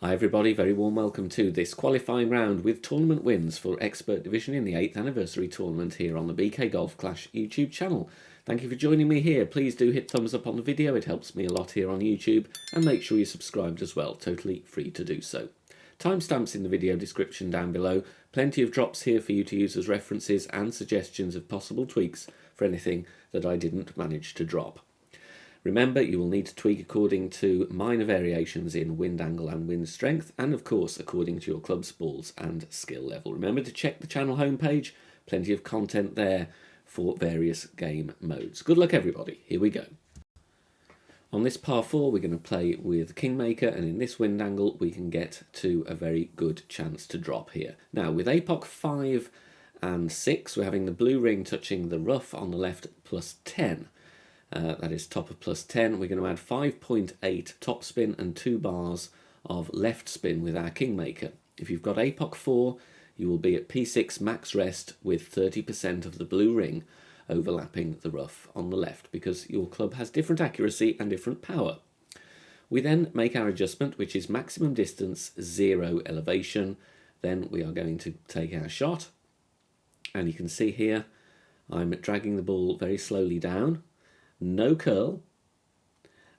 Hi everybody, very warm welcome to this qualifying round with tournament wins for Expert Division in the 8th anniversary tournament here on the BK Golf Clash YouTube channel. Thank you for joining me here. Please do hit thumbs up on the video, it helps me a lot here on YouTube, and make sure you're subscribed as well, totally free to do so. Timestamps in the video description down below, plenty of drops here for you to use as references and suggestions of possible tweaks for anything that I didn't manage to drop. Remember, you will need to tweak according to minor variations in wind angle and wind strength, and of course according to your club's balls and skill level. Remember to check the channel homepage, plenty of content there for various game modes. Good luck everybody, here we go. On this par 4 we're going to play with Kingmaker, and in this wind angle we can get to a very good chance to drop here. Now with APOC 5 and 6 we're having the blue ring touching the rough on the left plus 10. That is top of plus 10. We're going to add 5.8 top spin and 2 bars of left spin with our Kingmaker. If you've got APOC 4, you will be at P6 max rest with 30% of the blue ring overlapping the rough on the left, because your club has different accuracy and different power. We then make our adjustment, which is maximum distance, 0 elevation. Then we are going to take our shot, and you can see here I'm dragging the ball very slowly down. No curl,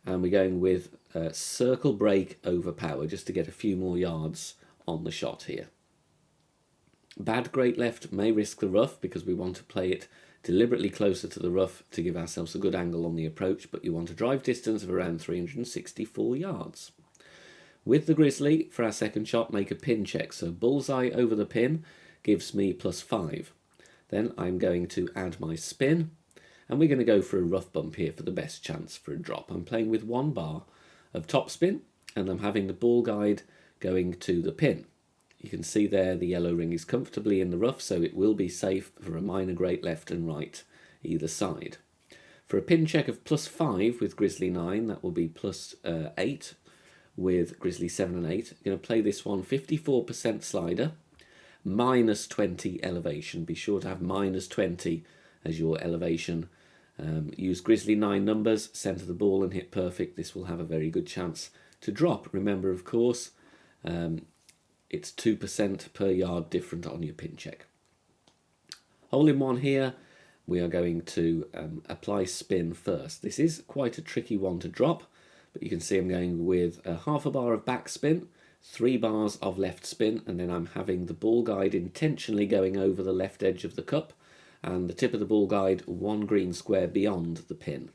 and we're going with circle break over power just to get a few more yards on the shot here. Bad great left may risk the rough because we want to play it deliberately closer to the rough to give ourselves a good angle on the approach, but you want a drive distance of around 364 yards. With the Grizzly, for our second shot, make a pin check. So bullseye over the pin gives me plus 5. Then I'm going to add my spin, and we're going to go for a rough bump here for the best chance for a drop. I'm playing with 1 bar of top spin, and I'm having the ball guide going to the pin. You can see there the yellow ring is comfortably in the rough, so it will be safe for a minor great left and right either side. For a pin check of plus 5 with Grizzly 9, that will be plus 8 with Grizzly 7 and 8. I'm going to play this one 54% slider, minus 20 elevation. Be sure to have minus 20 as your elevation. Use Grizzly 9 numbers, centre the ball and hit perfect. This will have a very good chance to drop. Remember, of course, it's 2% per yard different on your pin check. Hole in one here, we are going to apply spin first. This is quite a tricky one to drop, but you can see I'm going with half a bar of back spin, 3 bars of left spin, and then I'm having the ball guide intentionally going over the left edge of the cup, and the tip of the ball guide 1 green square beyond the pin.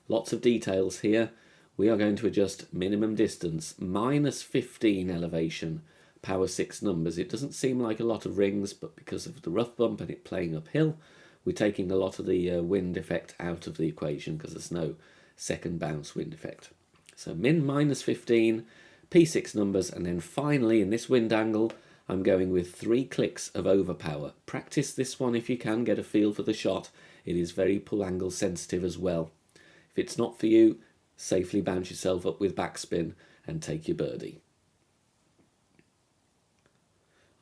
Lots of details here. We are going to adjust minimum distance, minus 15 elevation, power 6 numbers. It doesn't seem like a lot of rings, but because of the rough bump and it playing uphill, we're taking a lot of the wind effect out of the equation because there's no second bounce wind effect. So min minus 15, P6 numbers, and then finally in this wind angle, I'm going with 3 clicks of overpower. Practice this one if you can, get a feel for the shot. It is very pull angle sensitive as well. If it's not for you, safely bounce yourself up with backspin and take your birdie.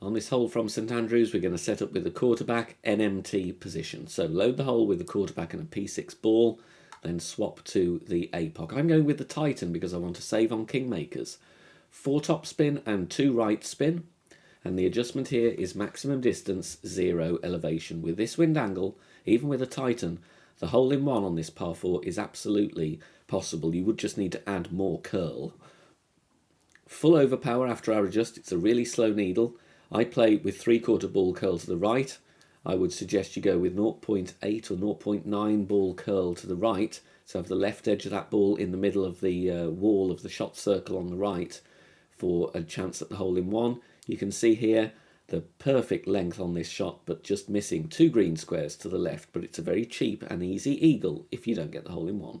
On this hole from St Andrews, we're going to set up with the quarterback NMT position. So load the hole with the quarterback and a P6 ball, then swap to the APOC. I'm going with the Titan because I want to save on Kingmakers. 4 top spin and 2 right spin. And the adjustment here is maximum distance, 0 elevation. With this wind angle, even with a Titan, the hole in one on this par 4 is absolutely possible. You would just need to add more curl. Full overpower after our adjust. It's a really slow needle. I play with 3/4 ball curl to the right. I would suggest you go with 0.8 or 0.9 ball curl to the right. So have the left edge of that ball in the middle of the wall of the shot circle on the right for a chance at the hole in one. You can see here the perfect length on this shot, but just missing 2 green squares to the left. But it's a very cheap and easy eagle if you don't get the hole in one.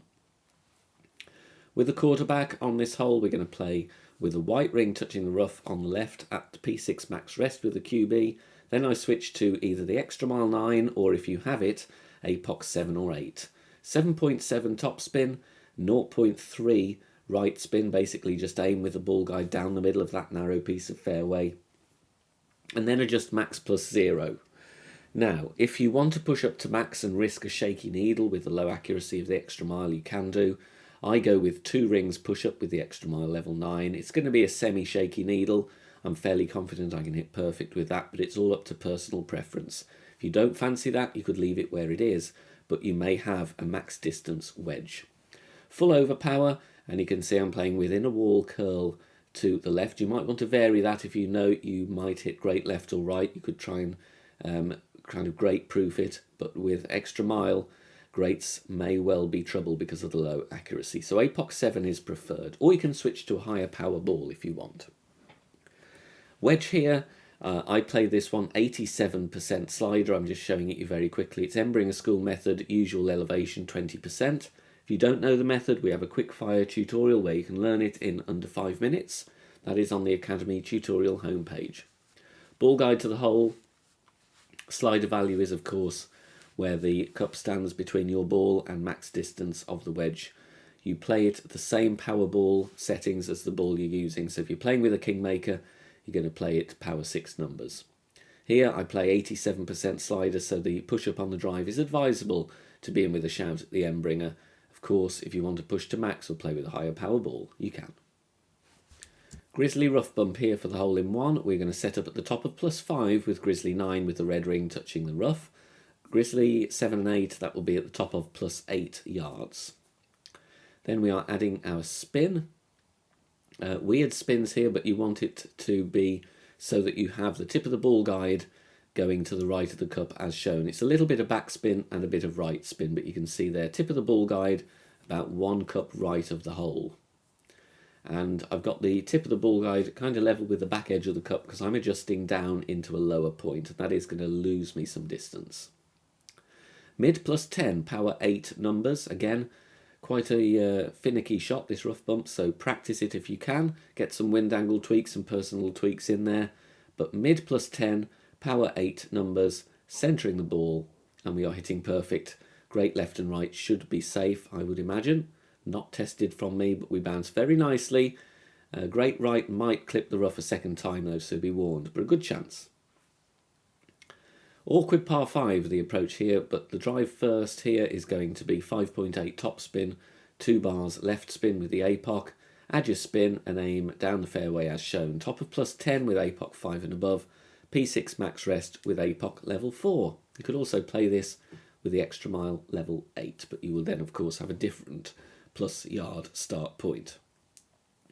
With the quarterback on this hole, we're going to play with a white ring touching the rough on the left at P6 max rest with the QB. Then I switch to either the extra mile 9 or, if you have it, APOC 7 or 8. 7.7 top spin, 0.3 right spin, basically just aim with the ball guide down the middle of that narrow piece of fairway, and then adjust max plus 0. Now, if you want to push up to max and risk a shaky needle with the low accuracy of the extra mile, you can do. I go with 2 rings push up with the Extra Mile level 9. It's going to be a semi-shaky needle. I'm fairly confident I can hit perfect with that, but it's all up to personal preference. If you don't fancy that, you could leave it where it is, but you may have a max distance wedge. Full overpower, and you can see I'm playing with inner wall curl to the left. You might want to vary that if you know you might hit great left or right. You could try and kind of great proof it, but with Extra Mile, greats may well be trouble because of the low accuracy. So APOC 7 is preferred, or you can switch to a higher power ball if you want. Wedge here, I play this one 87% slider. I'm just showing it you very quickly. It's Embringer School method, usual elevation 20%. If you don't know the method, we have a quick fire tutorial where you can learn it in under 5 minutes. That is on the Academy tutorial homepage. Ball guide to the hole. Slider value is, of course, where the cup stands between your ball and max distance of the wedge. You play it at the same power ball settings as the ball you're using. So if you're playing with a Kingmaker, you're going to play it power 6 numbers. Here I play 87% slider, so the push up on the drive is advisable to be in with a shout at the Embringer. Of course, if you want to push to max or play with a higher power ball, you can. Grizzly rough bump here for the hole in one. We're going to set up at the top of +5 with Grizzly 9 with the red ring touching the rough. Grizzly 7 and 8, that will be at the top of +8 yards. Then we are adding our spin. Weird spins here, but you want it to be so that you have the tip of the ball guide going to the right of the cup as shown. It's a little bit of backspin and a bit of right spin, but you can see there, tip of the ball guide about 1 cup right of the hole. And I've got the tip of the ball guide kind of level with the back edge of the cup because I'm adjusting down into a lower point, and that is going to lose me some distance. Mid +10, power 8 numbers. Again, quite a finicky shot, this rough bump, so practice it if you can. Get some wind angle tweaks and personal tweaks in there. But mid +10, power 8 numbers, centering the ball, and we are hitting perfect. Great left and right should be safe, I would imagine. Not tested from me, but we bounce very nicely. Great right might clip the rough a second time though, so be warned, but a good chance. Awkward par 5, the approach here, but the drive first here is going to be 5.8 top spin, 2 bars left spin with the APOC, add your spin and aim down the fairway as shown. Top of +10 with APOC 5 and above, P6 max rest with APOC level 4. You could also play this with the Extra Mile level 8, but you will then of course have a different +yard start point.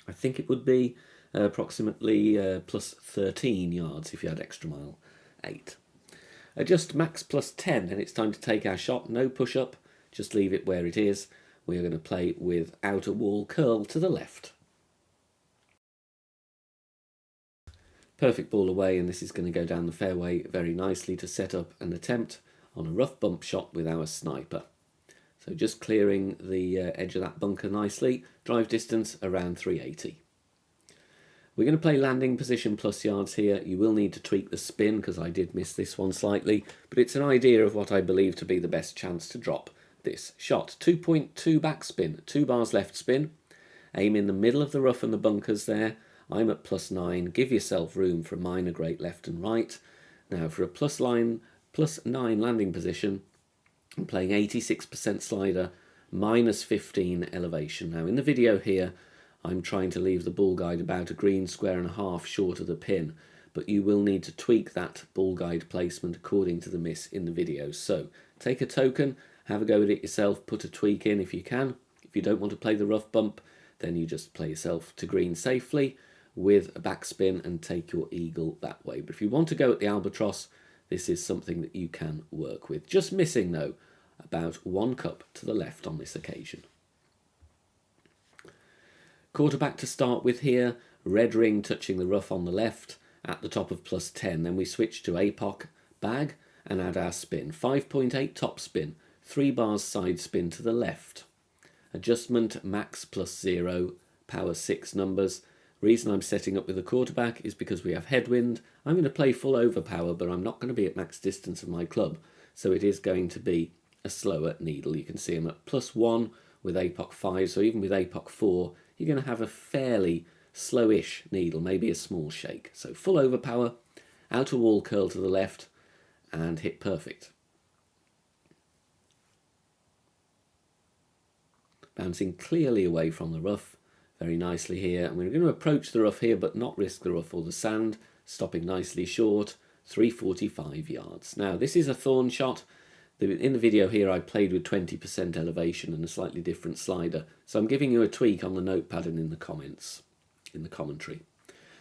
I think it would be approximately +13 yards if you had Extra Mile 8. Adjust max +10 and it's time to take our shot. No push up, just leave it where it is. We are going to play with outer wall curl to the left. Perfect ball away, and this is going to go down the fairway very nicely to set up an attempt on a rough bump shot with our sniper. So just clearing the edge of that bunker nicely. Drive distance around 380. We're going to play landing position plus yards here. You will need to tweak the spin because I did miss this one slightly, but it's an idea of what I believe to be the best chance to drop this shot. 2.2 backspin, 2 bars left spin. Aim in the middle of the rough and the bunkers there. I'm at +9. Give yourself room for a minor great left and right. Now for a +9 landing position, I'm playing 86% slider, -15 elevation. Now in the video here, I'm trying to leave the ball guide about a green square and a half short of the pin, but you will need to tweak that ball guide placement according to the miss in the video. So take a token, have a go at it yourself, put a tweak in if you can. If you don't want to play the rough bump, then you just play yourself to green safely with a backspin and take your eagle that way. But if you want to go at the albatross, this is something that you can work with. Just missing though, about 1 cup to the left on this occasion. Quarterback to start with here, red ring touching the rough on the left at the top of +10. Then we switch to APOC bag and add our spin. 5.8 top spin, 3 bars side spin to the left. Adjustment max +0, power 6 numbers. Reason I'm setting up with a quarterback is because we have headwind. I'm going to play full overpower, but I'm not going to be at max distance of my club, so it is going to be a slower needle. You can see I'm at +1 with APOC 5, so even with APOC 4, you're going to have a fairly slowish needle, maybe a small shake. So full overpower, outer wall curl to the left, and hit perfect. bouncing clearly away from the rough very nicely here. And we're going to approach the rough here but not risk the rough or the sand, stopping nicely short, 345 yards. Now this is a thorn shot. In the video here I played with 20% elevation and a slightly different slider, so I'm giving you a tweak on the notepad and in the comments, in the commentary.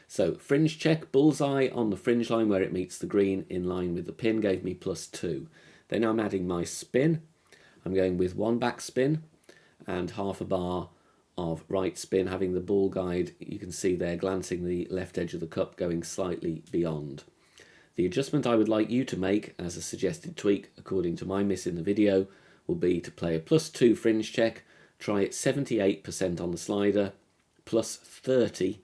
So fringe check, bullseye on the fringe line where it meets the green in line with the pin gave me +2. Then I'm adding my spin. I'm going with 1 back spin and half a bar of right spin, having the ball guide, you can see there, glancing the left edge of the cup, going slightly beyond. The adjustment I would like you to make as a suggested tweak, according to my miss in the video, will be to play a +2 fringe check, try it 78% on the slider, +30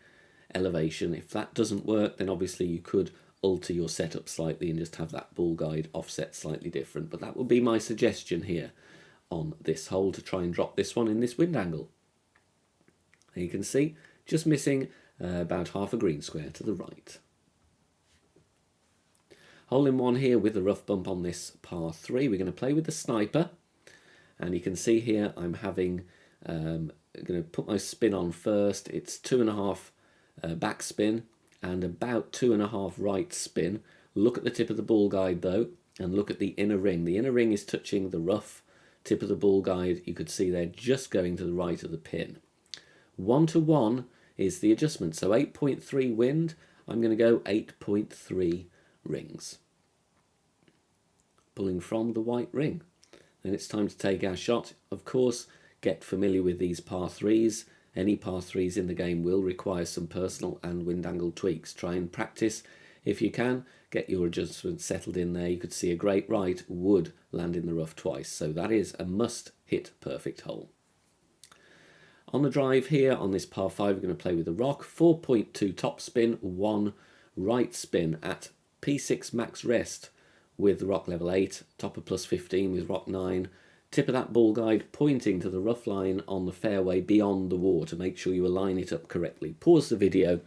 elevation. If that doesn't work, then obviously you could alter your setup slightly and just have that ball guide offset slightly different. But that would be my suggestion here on this hole, to try and drop this one in this wind angle. There you can see, just missing about half a green square to the right. Hole in one here with the rough bump on this par 3. We're going to play with the sniper, and you can see here I'm having, going to put my spin on first. It's 2.5 back spin and about 2.5 right spin. Look at the tip of the ball guide though, and look at the inner ring. The inner ring is touching the rough tip of the ball guide. You could see they're just going to the right of the pin. 1-to-1 is the adjustment, so 8.3 wind. I'm going to go 8.3 rings, pulling from the white ring. Then it's time to take our shot. Of course, get familiar with these par 3s. Any par 3s in the game will require some personal and wind angle tweaks. Try and practice if you can. Get your adjustments settled in there. You could see a great right would land in the rough twice, so that is a must hit perfect hole. On the drive here on this par 5, we're going to play with the rock. 4.2 top spin, 1 right spin at P6 max rest with the rock level 8, topper +15 with rock 9. Tip of that ball guide pointing to the rough line on the fairway beyond the water. Make sure you align it up correctly. Pause the video,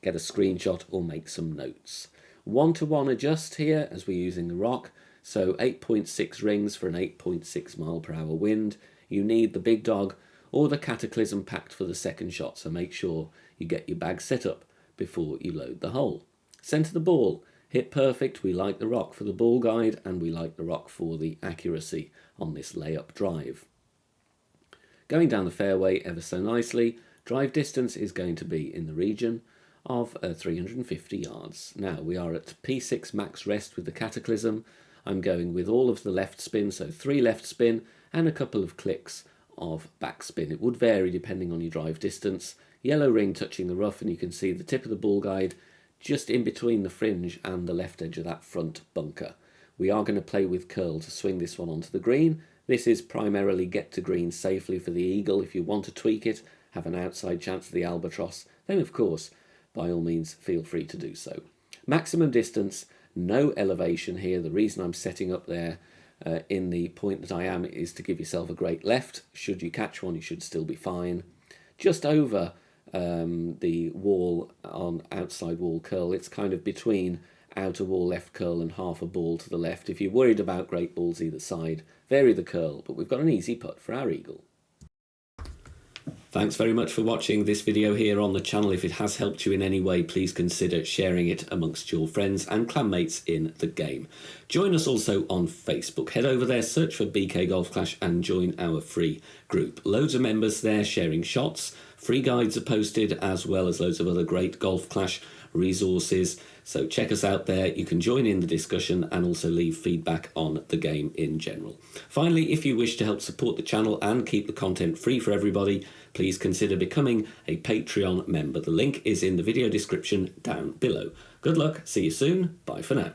get a screenshot or make some notes. 1-to-1 adjust here as we're using the rock. So 8.6 rings for an 8.6 mile/hour wind. You need the big dog or the Cataclysm packed for the second shot, so make sure you get your bag set up before you load the hole. Centre the ball, hit perfect. We like the rock for the ball guide and we like the rock for the accuracy on this layup drive. Going down the fairway ever so nicely, drive distance is going to be in the region of 350 yards. Now we are at P6 max rest with the Cataclysm. I'm going with all of the left spin, so 3 left spin and a couple of clicks of backspin. It would vary depending on your drive distance. Yellow ring touching the rough, and you can see the tip of the ball guide just in between the fringe and the left edge of that front bunker. We are going to play with curl to swing this one onto the green. This is primarily get to green safely for the eagle. If you want to tweak it, have an outside chance of the albatross, then of course by all means feel free to do so. Maximum distance, no elevation here. The reason I'm setting up there in the point that I am is to give yourself a great left. Should you catch one, you should still be fine. Just over the wall on outside wall curl, it's kind of between outer wall left curl and half a ball to the left. If you're worried about great balls either side, vary the curl, but we've got an easy putt for our eagle. Thanks very much for watching this video here on the channel. If it has helped you in any way, please consider sharing it amongst your friends and clanmates in the game. Join us also on Facebook. Head over there, search for BK Golf Clash and join our free group. Loads of members there sharing shots. Free guides are posted, as well as loads of other great Golf Clash resources. So check us out there. You can join in the discussion and also leave feedback on the game in general. Finally, if you wish to help support the channel and keep the content free for everybody, please consider becoming a Patreon member. The link is in the video description down below. Good luck, see you soon, bye for now.